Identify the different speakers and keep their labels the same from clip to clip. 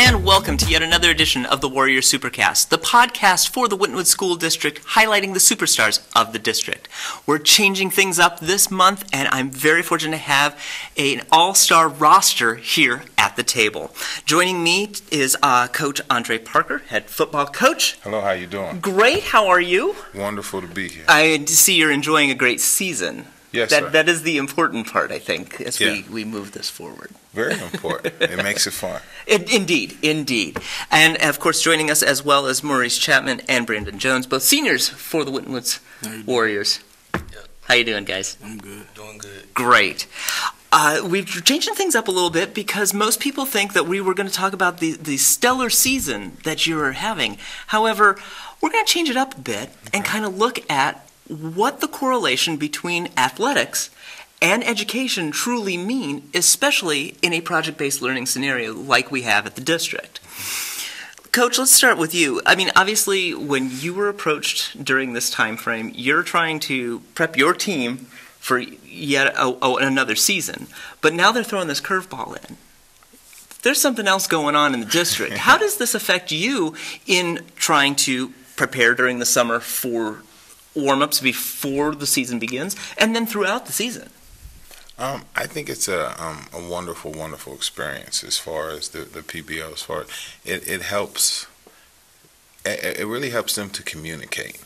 Speaker 1: and welcome to yet another edition of the Warrior SuperCast, the podcast for the Winton School District, highlighting the superstars of the district. We're changing things up this month, and I'm very fortunate to have an all-star roster here at the table. Joining me is Coach Andre Parker, head football coach.
Speaker 2: Hello, how you doing?
Speaker 1: Great, how are you?
Speaker 2: Wonderful to be here.
Speaker 1: I see you're enjoying a great season.
Speaker 2: Yes, sir.
Speaker 1: That is the important part, I think, as we move this forward.
Speaker 2: Very important. It makes it fun.
Speaker 1: Indeed. And, of course, joining us as well as Maurice Chapman and Brandon Jones, both seniors for the Winton Warriors.
Speaker 3: Yep.
Speaker 1: How you doing, guys?
Speaker 3: I'm good. Doing good.
Speaker 1: Great. We're changing things up a little bit because most people think that we were going to talk about the stellar season that you're having. However, we're going to change it up a bit and kind of look at what the correlation between athletics and education truly mean, especially in a project-based learning scenario like we have at the district. Coach, let's start with you. I mean, obviously, when you were approached during this time frame, you're trying to prep your team for yet another season. But now they're throwing this curveball in. There's something else going on in the district. How does this affect you in trying to prepare during the summer for warm-ups before the season begins, and then throughout the season?
Speaker 2: I think it's a wonderful, wonderful experience as far as the PBO. As far as it helps, it really helps them to communicate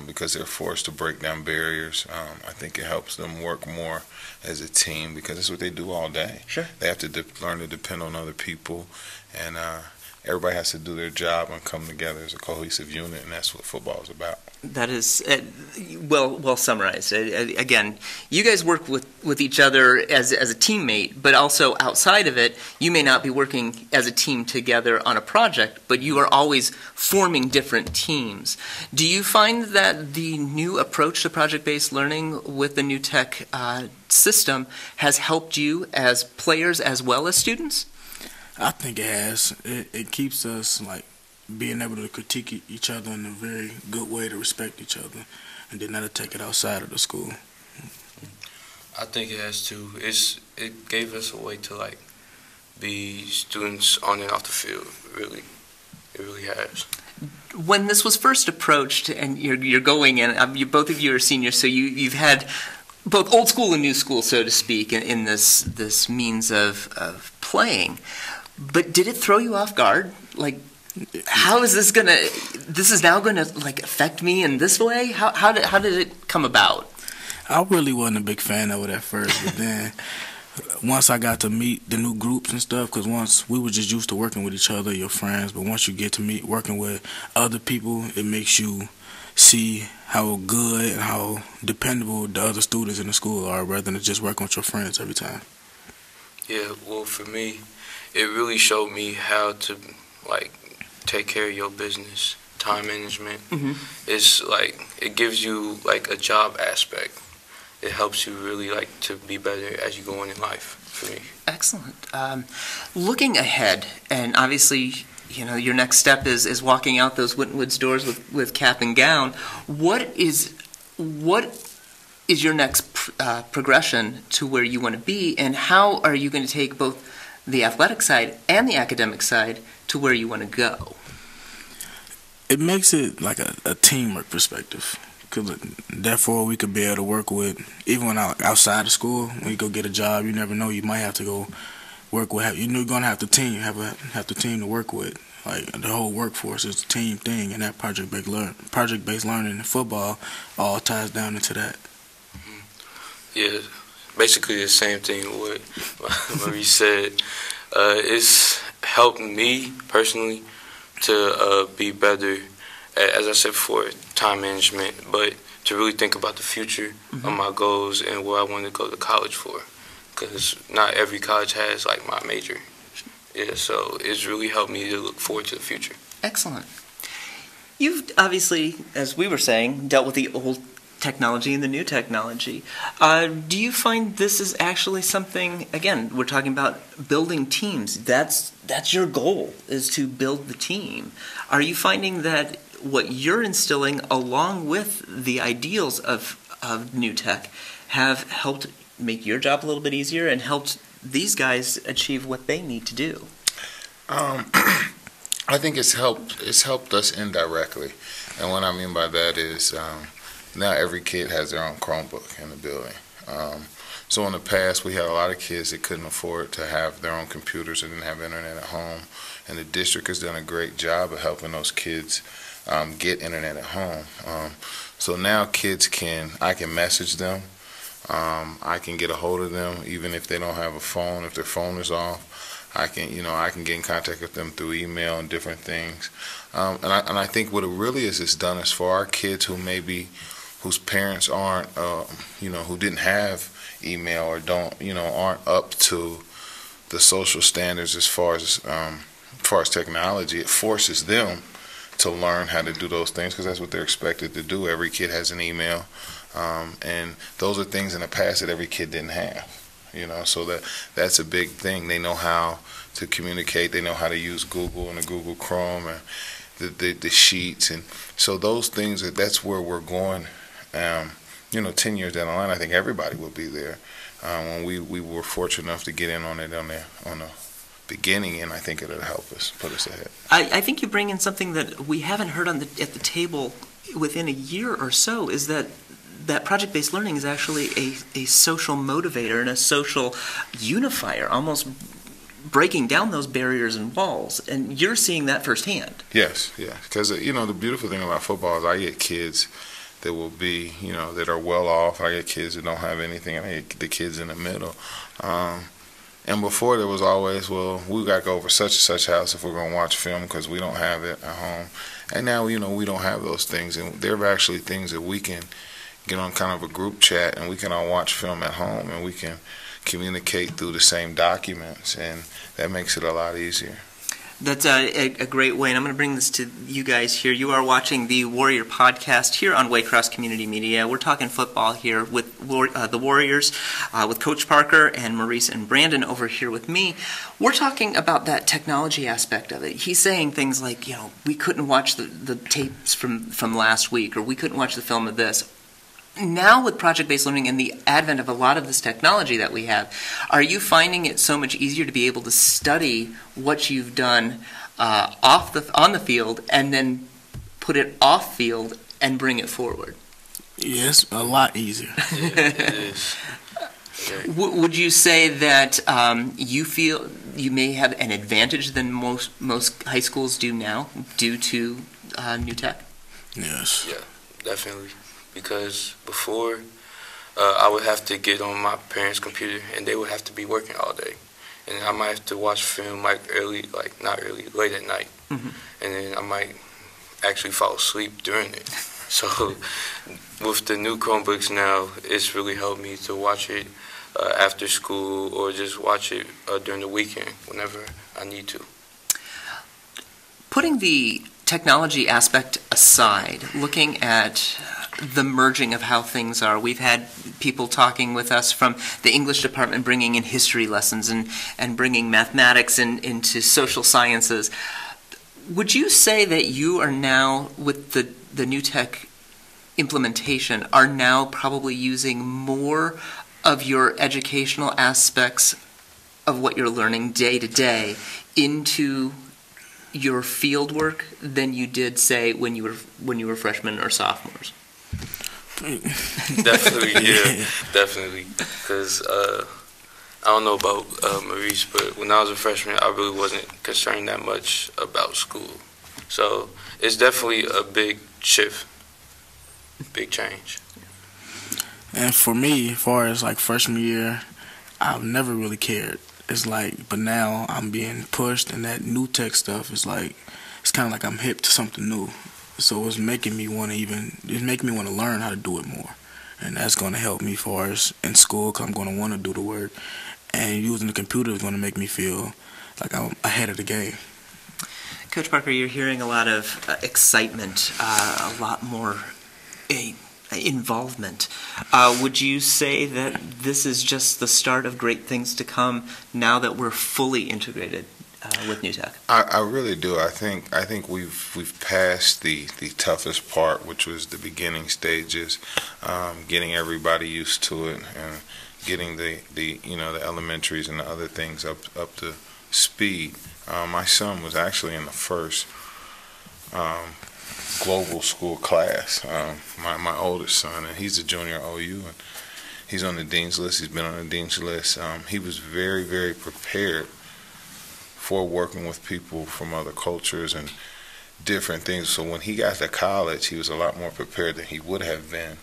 Speaker 2: because they're forced to break down barriers. I think it helps them work more as a team because that's what they do all day. Sure. They have to learn to depend on other people, and everybody has to do their job and come together as a cohesive unit, and that's what football is about.
Speaker 1: That is well summarized. Again, you guys work with each other as a teammate, but also outside of it, you may not be working as a team together on a project, but you are always forming different teams. Do you find that the new approach to project-based learning with the new tech system has helped you as players as well as students?
Speaker 3: I think it has. It keeps us being able to critique each other in a very good way, to respect each other, and then not to take it outside of the school.
Speaker 4: I think it has too. It gave us a way to be students on and off the field. Really, it really has.
Speaker 1: When this was first approached, and you're going in, both of you are seniors, so you've had both old school and new school, so to speak, in this means of playing. But did it throw you off guard? How is this gonna? This is now gonna affect me in this way? How did it come about?
Speaker 3: I really wasn't a big fan of it at first, but then once I got to meet the new groups and stuff, because once we were just used to working with each other, your friends, but once you get to working with other people, it makes you see how good and how dependable the other students in the school are, rather than just working with your friends every time.
Speaker 4: Yeah, well, for me, it really showed me how to take care of your business, time management. Mm-hmm. It's it gives you a job aspect. It helps you really to be better as you go on in life, for me. Excellent.
Speaker 1: Looking ahead, and obviously, your next step is walking out those Winton Woods doors with cap and gown. What is your next progression to where you want to be, and how are you going to take both the athletic side and the academic side to where you want to go?
Speaker 3: It makes it like a teamwork perspective, because therefore we could be able to work with, even when outside of school, when you go get a job, you never know, you might have to go work with, you're going to have the team, have the team to work with. The whole workforce is a team thing, and that project-based learning in football all ties down into that.
Speaker 4: Yeah, basically the same thing what Maurice said. It's helped me personally to be better, as I said before, time management, but to really think about the future of my goals and what I want to go to college for, because not every college has my major. Yeah, so it's really helped me to look forward to the future.
Speaker 1: Excellent. You've obviously, as we were saying, dealt with the old technology and the new technology. Do you find this is actually something, again, we're talking about building teams. That's your goal, is to build the team. Are you finding that what you're instilling along with the ideals of new tech have helped make your job a little bit easier and helped these guys achieve what they need to do?
Speaker 2: Um, I think it's helped us indirectly, and what I mean by that is now every kid has their own Chromebook in the building. So in the past, we had a lot of kids that couldn't afford to have their own computers and didn't have internet at home, and the district has done a great job of helping those kids get internet at home. So now I can message them, I can get a hold of them even if they don't have a phone, if their phone is off. I can get in contact with them through email and different things. And I think what it really is done is for our kids whose parents aren't, who didn't have email or aren't up to the social standards as far as technology. It forces them to learn how to do those things because that's what they're expected to do. Every kid has an email, and those are things in the past that every kid didn't have. So that's a big thing. They know how to communicate. They know how to use Google and the Google Chrome and the sheets, and so those things. That's where we're going. 10 years down the line, I think everybody will be there. When we were fortunate enough to get in on it on the beginning, and I think it'll help us put us ahead.
Speaker 1: I think you bring in something that we haven't heard at the table within a year or so. Is that project-based learning is actually a social motivator and a social unifier, almost breaking down those barriers and walls. And you're seeing that firsthand.
Speaker 2: Yes, because the beautiful thing about football is I get kids that will be, that are well off. I get kids that don't have anything. I get the kids in the middle. And before there was always, well, we got to go over such and such house if we're going to watch film because we don't have it at home. And now, we don't have those things. And there are actually things that we can get on kind of a group chat and we can all watch film at home and we can communicate through the same documents, and that makes it a lot easier.
Speaker 1: That's a great way, and I'm going to bring this to you guys here. You are watching the Warrior Podcast here on Waycross Community Media. We're talking football here with the Warriors, with Coach Parker and Maurice and Brandon over here with me. We're talking about that technology aspect of it. He's saying things like, we couldn't watch the tapes from last week, or we couldn't watch the film of this. Now with project-based learning and the advent of a lot of this technology that we have, are you finding it so much easier to be able to study what you've done on the field and then put it off field and bring it forward?
Speaker 3: Yes, a lot easier.
Speaker 4: It is.
Speaker 1: Would you say that you feel you may have an advantage than most high schools do now due to new tech?
Speaker 3: Yes.
Speaker 4: Yeah, definitely. Because before, I would have to get on my parents' computer, and they would have to be working all day. And I might have to watch film late at night. Mm-hmm. And then I might actually fall asleep during it. So with the new Chromebooks now, it's really helped me to watch it after school or just watch it during the weekend whenever I need to.
Speaker 1: Putting the technology aspect aside, looking at the merging of how things are. We've had people talking with us from the English department bringing in history lessons and bringing mathematics into social sciences. Would you say that you are now, with the new tech implementation, are now probably using more of your educational aspects of what you're learning day to day into your field work than you did, say, when you were freshmen or sophomores?
Speaker 4: Definitely, yeah, definitely. Because I don't know about Maurice, but when I was a freshman, I really wasn't concerned that much about school. So it's definitely a big shift, big change.
Speaker 3: And for me, as far as like freshman year, I've never really cared. But now I'm being pushed, and that new tech stuff is it's kind of like I'm hip to something new. So it's making me want to learn how to do it more. And that's going to help me as far as in school, because I'm going to want to do the work. And using the computer is going to make me feel like I'm ahead of the game.
Speaker 1: Coach Parker, you're hearing a lot of excitement, a lot more involvement. Would you say that this is just the start of great things to come now that we're fully integrated with new tech?
Speaker 2: I really do. I think we've passed the toughest part, which was the beginning stages, getting everybody used to it, and getting the elementaries and the other things up to speed. My son was actually in the first global school class, my oldest son, and he's a junior at OU, and he's on the dean's list. He's been on the dean's list. He was very, very prepared for working with people from other cultures and different things. So when he got to college, he was a lot more prepared than he would have been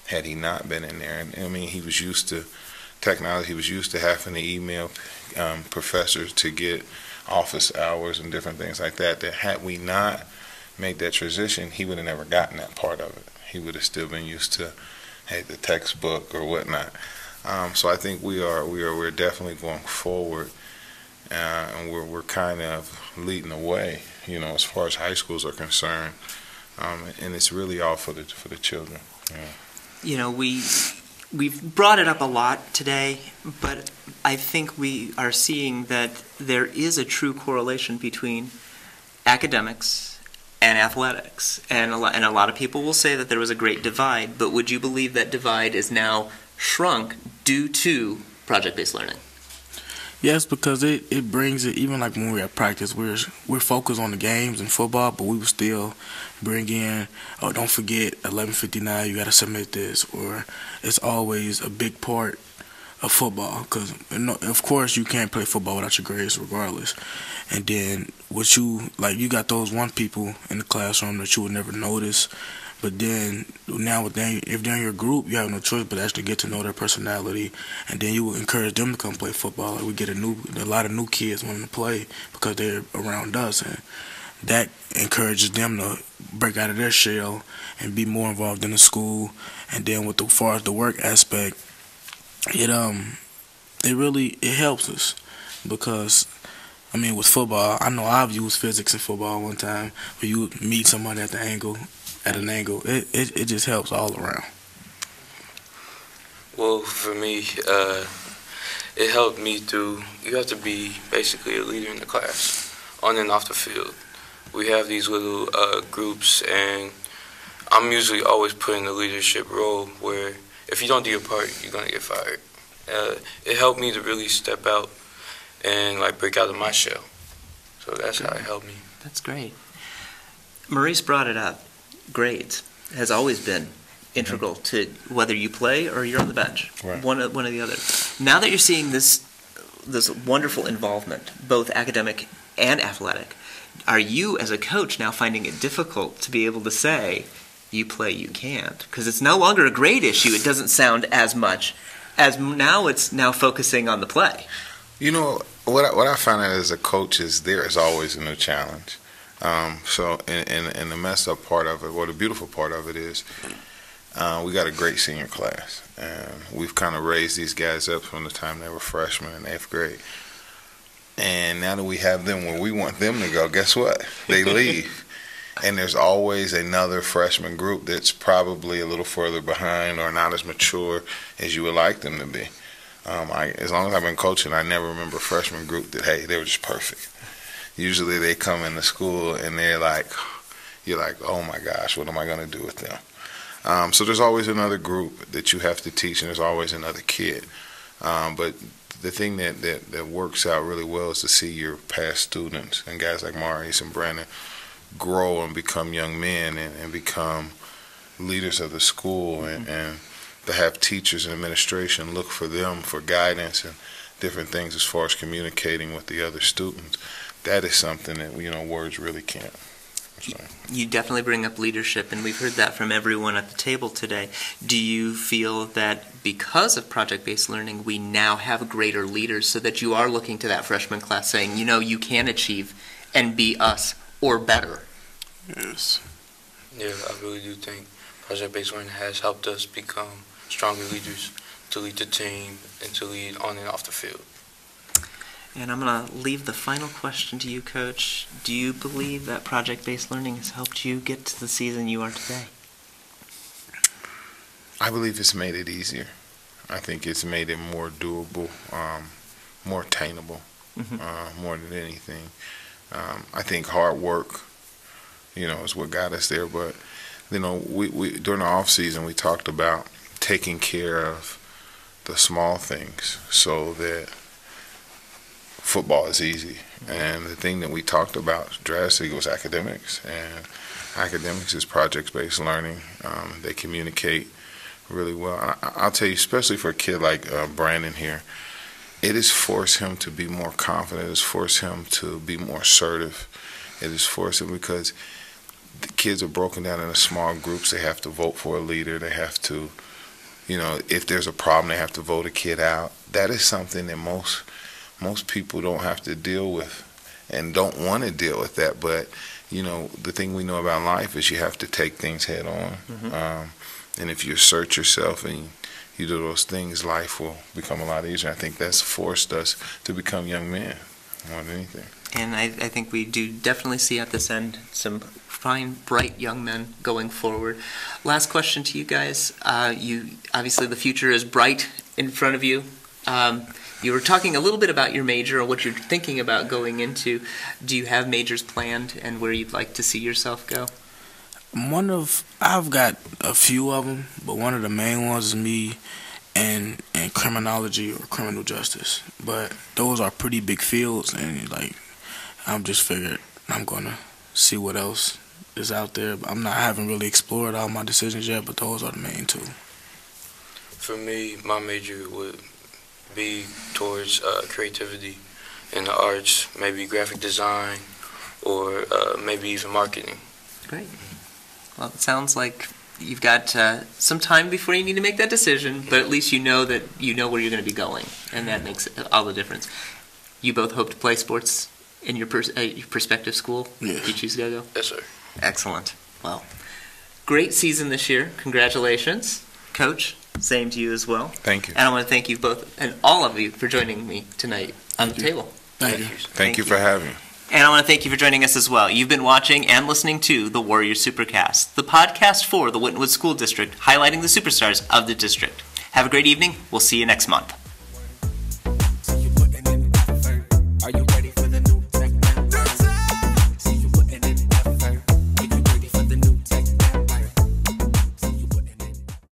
Speaker 2: had he not been in there. And I mean, he was used to technology. He was used to having to email professors to get office hours and different things like that. That had we not made that transition, he would have never gotten that part of it. He would have still been used to, hey, the textbook or whatnot. So I think we're definitely going forward, and we're kind of leading the way, you know, as far as high schools are concerned, and it's really all for the children. Yeah.
Speaker 1: You know, we've brought it up a lot today, but I think we are seeing that there is a true correlation between academics and athletics, and a lot of people will say that there was a great divide, but would you believe that divide is now shrunk due to project-based learning?
Speaker 3: Yes, because it brings it, even like when we're at practice, we're focused on the games and football, but we will still bring in, oh, don't forget, 11:59, you got to submit this, or it's always a big part of football, because of course you can't play football without your grades regardless. And then you got those one people in the classroom that you would never notice, but then now if they're in your group, you have no choice but actually get to know their personality, and then you will encourage them to come play football. Like we get a lot of new kids wanting to play because they're around us, and that encourages them to break out of their shell and be more involved in the school. And then as far as the work aspect, it really helps us, because I mean, with football, I know I've used physics in football one time, where you meet somebody at an angle. It just helps all around.
Speaker 4: Well, for me, it helped me through, you have to be basically a leader in the class, on and off the field. We have these little groups, and I'm usually always put in the leadership role where if you don't do your part, you're going to get fired. It helped me to really step out and like break out of my shell. So that's how it helped me.
Speaker 1: That's great. Maurice brought it up. Grades has always been integral to whether you play or you're on the bench.
Speaker 2: Right.
Speaker 1: One or the other. Now that you're seeing this wonderful involvement, both academic and athletic, are you as a coach now finding it difficult to be able to say, you play, you can't? Because it's no longer a grade issue. It doesn't sound as much as now it's now focusing on the play.
Speaker 2: You know, what I find out as a coach is there is always a new challenge. So, and the messed up part of it, or the beautiful part of it is, we got a great senior class, and we've kind of raised these guys up from the time they were freshmen in 8th grade. And now that we have them where we want them to go, guess what? They leave. And there's always another freshman group that's probably a little further behind or not as mature as you would like them to be. As long as I've been coaching, I never remember a freshman group that, hey, they were just perfect. Usually they come into school and you're like, oh my gosh, what am I going to do with them? So there's always another group that you have to teach, and there's always another kid. But the thing that works out really well is to see your past students and guys like Maurice and Brandon grow and become young men and become leaders of the school, and to have teachers and administration look for them for guidance and different things as far as communicating with the other students. That is something that, you know, words really can't. So.
Speaker 1: You definitely bring up leadership, and we've heard that from everyone at the table today. Do you feel that because of project-based learning, we now have greater leaders, so that you are looking to that freshman class saying, you know, you can achieve and be us or better?
Speaker 3: Yes.
Speaker 4: Yeah, I really do think project-based learning has helped us become stronger leaders, to lead the team and to lead on and off the field.
Speaker 1: And I'm going to leave the final question to you, Coach. Do you believe that project-based learning has helped you get to the season you are today?
Speaker 2: I believe it's made it easier. I think it's made it more doable, more attainable, more than anything. I think hard work, you know, is what got us there. But, you know, we during the off season, we talked about taking care of the small things so that football is easy. And the thing that we talked about drastically was academics. And academics is project-based learning. They communicate really well. I'll tell you, especially for a kid like Brandon here, it has forced him to be more confident. It has forced him to be more assertive. It has forced him because the kids are broken down into small groups. They have to vote for a leader. They have to, if there's a problem, they have to vote a kid out. That is something that most people don't have to deal with and don't want to deal with that. But, the thing we know about life is you have to take things head on. Mm-hmm. And if you assert yourself and you do those things, life will become a lot easier. I think that's forced us to become young men more than anything.
Speaker 1: And I think we do definitely see at this end some fine, bright young men going forward. Last question to you guys. Obviously the future is bright in front of you. You were talking a little bit about your major or what you're thinking about going into. Do you have majors planned and where you'd like to see yourself go?
Speaker 3: I've got a few of them, but one of the main ones is me and criminology or criminal justice. But those are pretty big fields, and I'm just figured I'm gonna see what else is out there. I haven't really explored all my decisions yet, but those are the main two.
Speaker 4: For me, my major would be towards creativity in the arts, maybe graphic design, or maybe even marketing.
Speaker 1: Great. Well, it sounds like you've got some time before you need to make that decision, but at least you know where you're going to be going, and that makes all the difference. You both hope to play sports in your prospective school?
Speaker 3: Yes.
Speaker 1: You choose to go?
Speaker 4: Yes, sir.
Speaker 1: Excellent. Well, great season this year. Congratulations, Coach. Same to you as well.
Speaker 2: Thank you.
Speaker 1: And I want to thank you both and all of you for joining me tonight on the table.
Speaker 3: Thank you.
Speaker 2: Thank you for having me.
Speaker 1: And I want to thank you for joining us as well. You've been watching and listening to the Warrior SuperCast, the podcast for the Winton School District, highlighting the superstars of the district. Have a great evening. We'll see you next month.